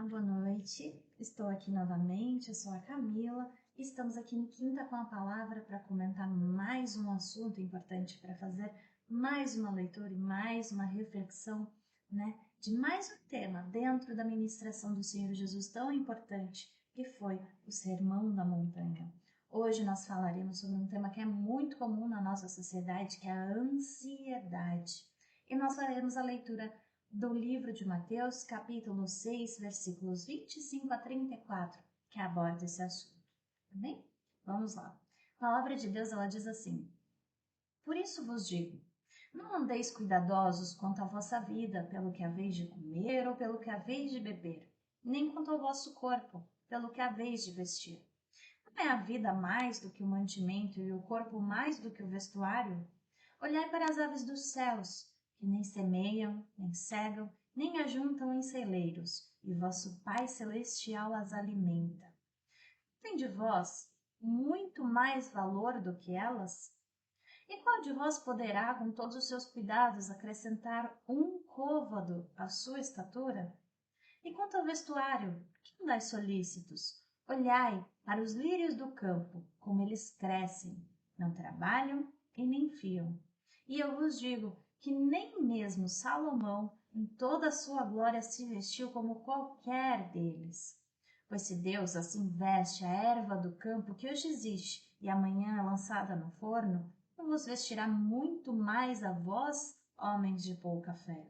boa noite. Estou aqui novamente, eu sou a Camila. Estamos aqui em Quinta com a Palavra para comentar mais um assunto importante, para fazer mais uma leitura e mais uma reflexão, de mais um tema dentro da ministração do Senhor Jesus tão importante, que foi o Sermão da Montanha. Hoje nós falaremos sobre um tema que é muito comum na nossa sociedade, que é a ansiedade. E nós faremos a leitura do livro de Mateus, capítulo 6, versículos 25 a 34, que aborda esse assunto. Amém? Vamos lá. A palavra de Deus, ela diz assim: Por isso vos digo, não andeis cuidadosos quanto à vossa vida, pelo que haveis de comer ou pelo que haveis de beber, nem quanto ao vosso corpo, pelo que haveis de vestir. Não é a vida mais do que o mantimento e o corpo mais do que o vestuário? Olhai para as aves dos céus, que nem semeiam, nem cegam, nem ajuntam em celeiros, e vosso Pai Celestial as alimenta. Tem de vós muito mais valor do que elas? E qual de vós poderá, com todos os seus cuidados, acrescentar um côvado à sua estatura? E quanto ao vestuário, que andais solícitos? Olhai para os lírios do campo, como eles crescem, não trabalham e nem fiam. E eu vos digo que nem mesmo Salomão, em toda a sua glória, se vestiu como qualquer deles. Pois se Deus assim veste a erva do campo que hoje existe e amanhã é lançada no forno, não vos vestirá muito mais a vós, homens de pouca fé.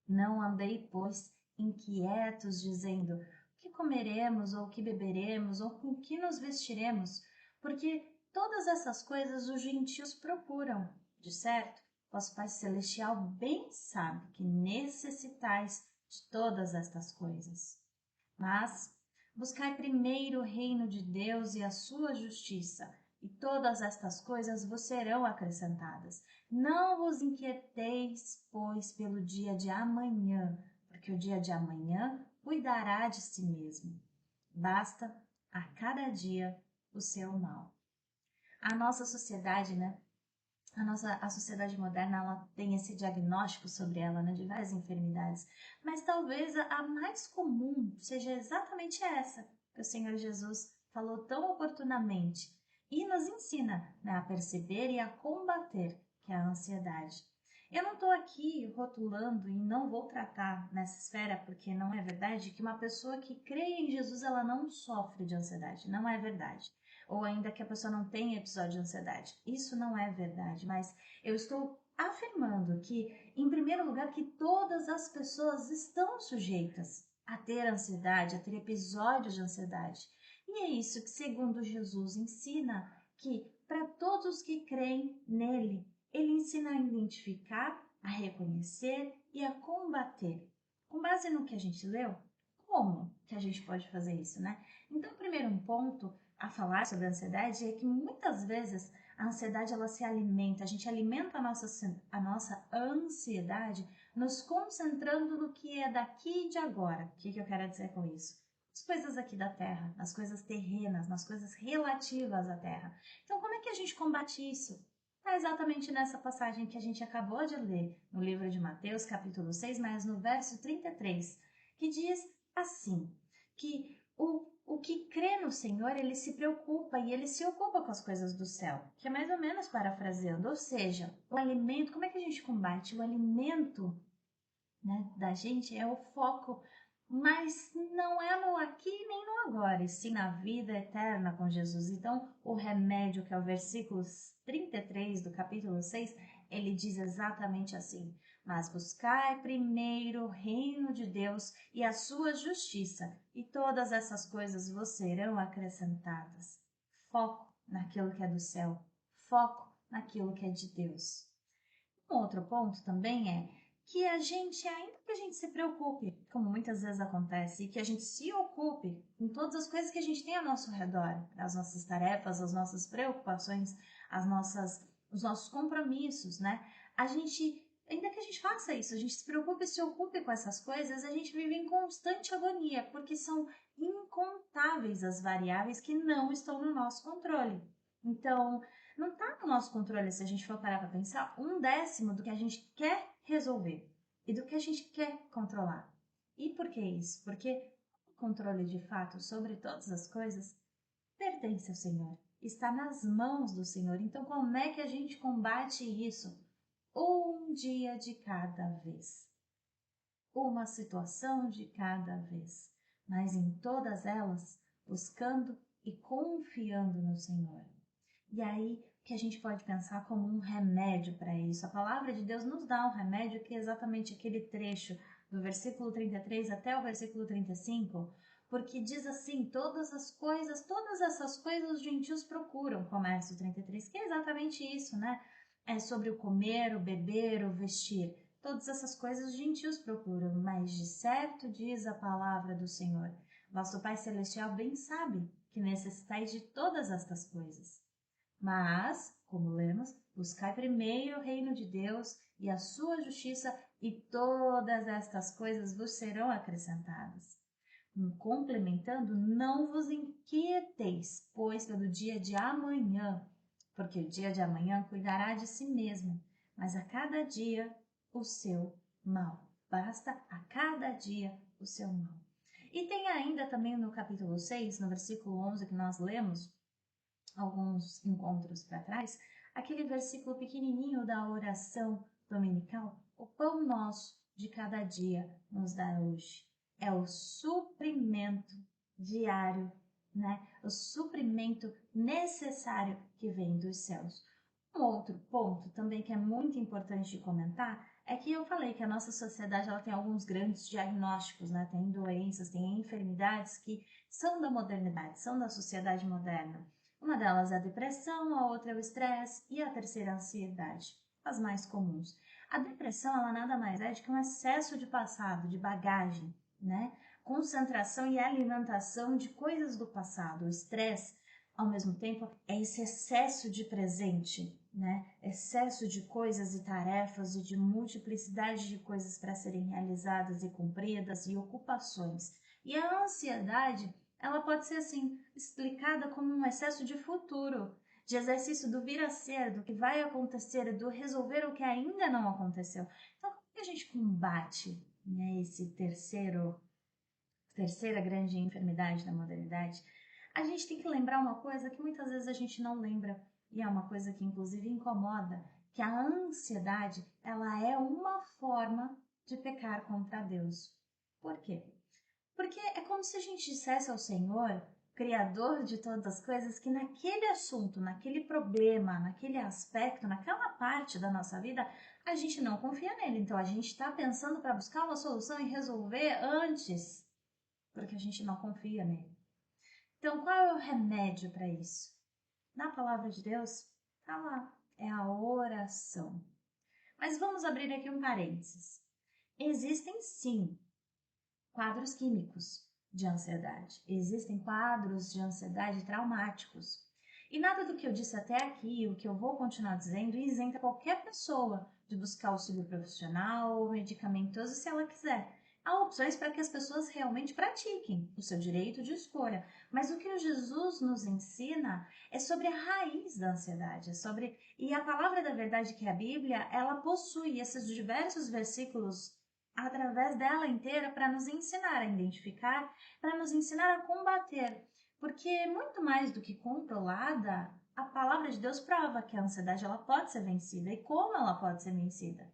Não andei, pois, inquietos, dizendo: o que comeremos, ou o que beberemos, ou com que nos vestiremos? Porque todas essas coisas os gentios procuram. De certo, vosso Pai Celestial bem sabe que necessitais de todas estas coisas. Mas buscai primeiro o reino de Deus e a sua justiça, e todas estas coisas vos serão acrescentadas. Não vos inquieteis, pois, pelo dia de amanhã, porque o dia de amanhã cuidará de si mesmo. Basta a cada dia o seu mal. A nossa sociedade, a sociedade moderna, ela tem esse diagnóstico sobre ela, de várias enfermidades, mas talvez a mais comum seja exatamente essa que o Senhor Jesus falou tão oportunamente e nos ensina, a perceber e a combater, que é a ansiedade. Eu não estou aqui rotulando e não vou tratar nessa esfera, porque não é verdade que uma pessoa que crê em Jesus, ela não sofre de ansiedade, não é verdade. Ou ainda que a pessoa não tenha episódio de ansiedade. Isso não é verdade, mas eu estou afirmando que, em primeiro lugar, que todas as pessoas estão sujeitas a ter ansiedade, a ter episódios de ansiedade. E é isso que, segundo Jesus, ensina que, para todos que creem nele, ele ensina a identificar, a reconhecer e a combater. Com base no que a gente leu, como que a gente pode fazer isso, Então, o primeiro ponto a falar sobre a ansiedade é que muitas vezes a ansiedade ela se alimenta, a gente alimenta a nossa ansiedade nos concentrando no que é daqui e de agora. O que eu quero dizer com isso? As coisas aqui da Terra, nas coisas terrenas, nas coisas relativas à Terra. Então, como é que a gente combate isso? É exatamente nessa passagem que a gente acabou de ler no livro de Mateus, capítulo 6, mas no verso 33, que diz assim, que o que crê no Senhor, ele se preocupa e ele se ocupa com as coisas do céu, que é mais ou menos parafraseando, ou seja, o alimento, como é que a gente combate? O alimento da gente é o foco, mas não é no aqui nem no agora, e sim na vida eterna com Jesus. Então, o remédio, que é o versículo 33 do capítulo 6, ele diz exatamente assim: mas buscai primeiro o reino de Deus e a sua justiça, e todas essas coisas vos serão acrescentadas. Foco naquilo que é do céu, foco naquilo que é de Deus. Um outro ponto também é que a gente, ainda que a gente se preocupe, como muitas vezes acontece, e que a gente se ocupe com todas as coisas que a gente tem ao nosso redor, as nossas tarefas, as nossas preocupações, os nossos compromissos, A gente, ainda que a gente faça isso, a gente se preocupe e se ocupe com essas coisas, a gente vive em constante agonia, porque são incontáveis as variáveis que não estão no nosso controle. Então, não está no nosso controle, se a gente for parar para pensar, 1/10 do que a gente quer resolver e do que a gente quer controlar. E por que isso? Porque o controle de fato sobre todas as coisas pertence ao Senhor, está nas mãos do Senhor. Então, como é que a gente combate isso? Um dia de cada vez, uma situação de cada vez, mas em todas elas, buscando e confiando no Senhor. E aí que a gente pode pensar como um remédio para isso. A palavra de Deus nos dá um remédio que é exatamente aquele trecho do versículo 33 até o versículo 35, porque diz assim, todas essas coisas os gentios procuram, começa o 33, que é exatamente isso, né? É sobre o comer, o beber, o vestir. Todas essas coisas os gentios procuram, mas de certo diz a palavra do Senhor. Vosso Pai Celestial bem sabe que necessitais de todas estas coisas. Mas, como lemos, buscai primeiro o reino de Deus e a sua justiça, e todas estas coisas vos serão acrescentadas. Complementando, não vos inquieteis, pois pelo dia de amanhã, porque o dia de amanhã cuidará de si mesmo, mas a cada dia o seu mal. Basta a cada dia o seu mal. E tem ainda também no capítulo 6, no versículo 11 que nós lemos, alguns encontros para trás, aquele versículo pequenininho da oração dominical, o pão nosso de cada dia nos dá hoje. É o suprimento diário, né? O suprimento necessário que vem dos céus. Um outro ponto também que é muito importante de comentar é que eu falei que a nossa sociedade ela tem alguns grandes diagnósticos, né? Tem doenças, tem enfermidades que são da modernidade, são da sociedade moderna. Uma delas é a depressão, a outra é o estresse e a terceira a ansiedade, as mais comuns. A depressão, ela nada mais é do que um excesso de passado, de bagagem, né? Concentração e alimentação de coisas do passado. O estresse, ao mesmo tempo, é esse excesso de presente, né? Excesso de coisas e tarefas e de multiplicidade de coisas para serem realizadas e cumpridas e ocupações. E a ansiedade, ela pode ser assim, explicada como um excesso de futuro, de exercício do vir a ser, do que vai acontecer, do resolver o que ainda não aconteceu. Então, como que a gente combate, né, esse terceira grande enfermidade da modernidade? A gente tem que lembrar uma coisa que muitas vezes a gente não lembra, e é uma coisa que inclusive incomoda, que a ansiedade, ela é uma forma de pecar contra Deus. Por quê? Porque é como se a gente dissesse ao Senhor, Criador de todas as coisas, que naquele assunto, naquele problema, naquele aspecto, naquela parte da nossa vida, a gente não confia nele. Então a gente está pensando para buscar uma solução e resolver antes, porque a gente não confia nele. Então qual é o remédio para isso? Na palavra de Deus, tá lá, é a oração. Mas vamos abrir aqui um parênteses. Existem sim quadros químicos de ansiedade. Existem quadros de ansiedade traumáticos. E nada do que eu disse até aqui, o que eu vou continuar dizendo, isenta qualquer pessoa de buscar auxílio profissional ou medicamentoso se ela quiser. Há opções para que as pessoas realmente pratiquem o seu direito de escolha. Mas o que o Jesus nos ensina é sobre a raiz da ansiedade, e a palavra da verdade que é a Bíblia, ela possui esses diversos versículos através dela inteira para nos ensinar a identificar, para nos ensinar a combater. Porque muito mais do que controlada, a palavra de Deus prova que a ansiedade ela pode ser vencida e como ela pode ser vencida.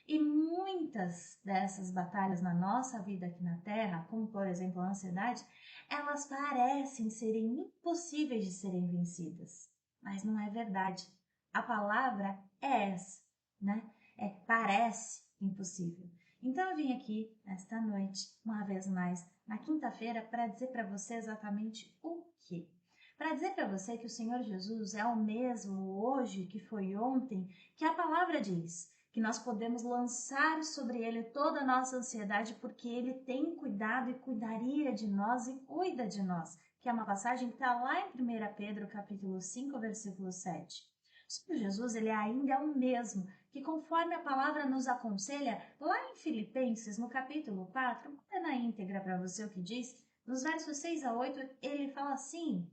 E muitas dessas batalhas na nossa vida aqui na Terra, como por exemplo a ansiedade, elas parecem serem impossíveis de serem vencidas. Mas não é verdade. A palavra é essa, né? Parece impossível. Então eu vim aqui esta noite, uma vez mais, na quinta-feira, para dizer para você exatamente o quê? Para dizer para você que o Senhor Jesus é o mesmo hoje que foi ontem, que a palavra diz que nós podemos lançar sobre ele toda a nossa ansiedade porque ele tem cuidado e cuidaria de nós e cuida de nós, que é uma passagem que está lá em 1 Pedro capítulo 5, versículo 7. O Senhor Jesus, ele ainda é o mesmo, que conforme a palavra nos aconselha, lá em Filipenses, no capítulo 4, vou ler na íntegra para você o que diz, nos versos 6 a 8, ele fala assim: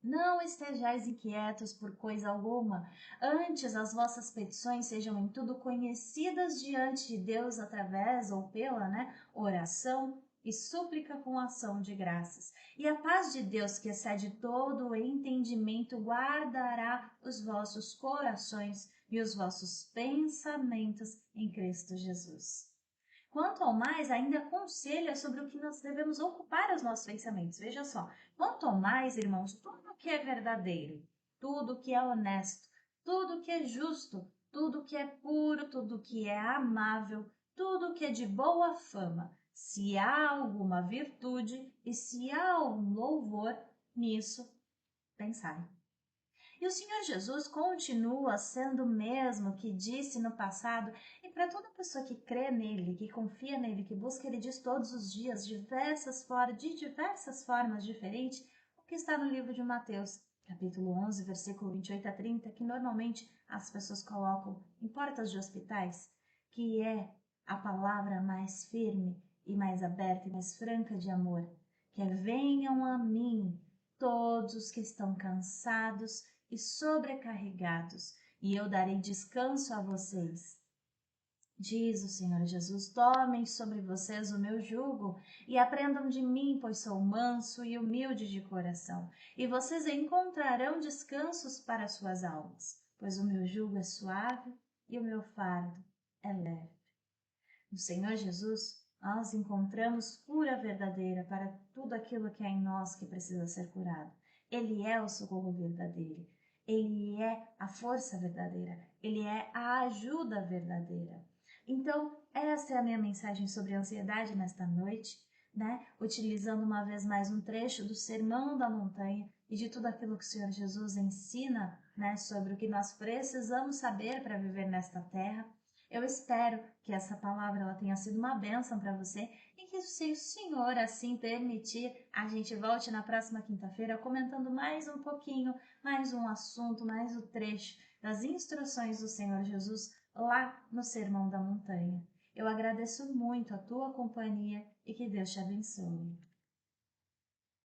Não estejais inquietos por coisa alguma, antes as vossas petições sejam em tudo conhecidas diante de Deus através ou pela, oração e súplica com ação de graças. E a paz de Deus, que excede todo o entendimento, guardará os vossos corações e os vossos pensamentos em Cristo Jesus. Quanto ao mais, ainda aconselha sobre o que nós devemos ocupar os nossos pensamentos. Veja só, quanto ao mais, irmãos, tudo que é verdadeiro, tudo que é honesto, tudo que é justo, tudo que é puro, tudo que é amável, tudo que é de boa fama, se há alguma virtude e se há algum louvor, nisso pensai. E o Senhor Jesus continua sendo o mesmo que disse no passado, e para toda pessoa que crê nele, que confia nele, que busca, ele diz todos os dias, de diversas formas diferentes, o que está no livro de Mateus, capítulo 11, versículo 28 a 30, que normalmente as pessoas colocam em portas de hospitais, que é a palavra mais firme e mais aberta e mais franca de amor, que é: venham a mim todos os que estão cansados e sobrecarregados, e eu darei descanso a vocês. Diz o Senhor Jesus: tomem sobre vocês o meu jugo e aprendam de mim, pois sou manso e humilde de coração, e vocês encontrarão descansos para suas almas, pois o meu jugo é suave e o meu fardo é leve. No Senhor Jesus, nós encontramos cura verdadeira para tudo aquilo que há em nós que precisa ser curado. Ele é o socorro verdadeiro. Ele é a força verdadeira. Ele é a ajuda verdadeira. Então, essa é a minha mensagem sobre a ansiedade nesta noite, utilizando uma vez mais um trecho do Sermão da Montanha e de tudo aquilo que o Senhor Jesus ensina, sobre o que nós precisamos saber para viver nesta terra. Eu espero que essa palavra ela tenha sido uma bênção para você e que, se o Senhor assim permitir, a gente volte na próxima quinta-feira comentando mais um pouquinho, mais um assunto, mais o trecho das instruções do Senhor Jesus lá no Sermão da Montanha. Eu agradeço muito a tua companhia e que Deus te abençoe.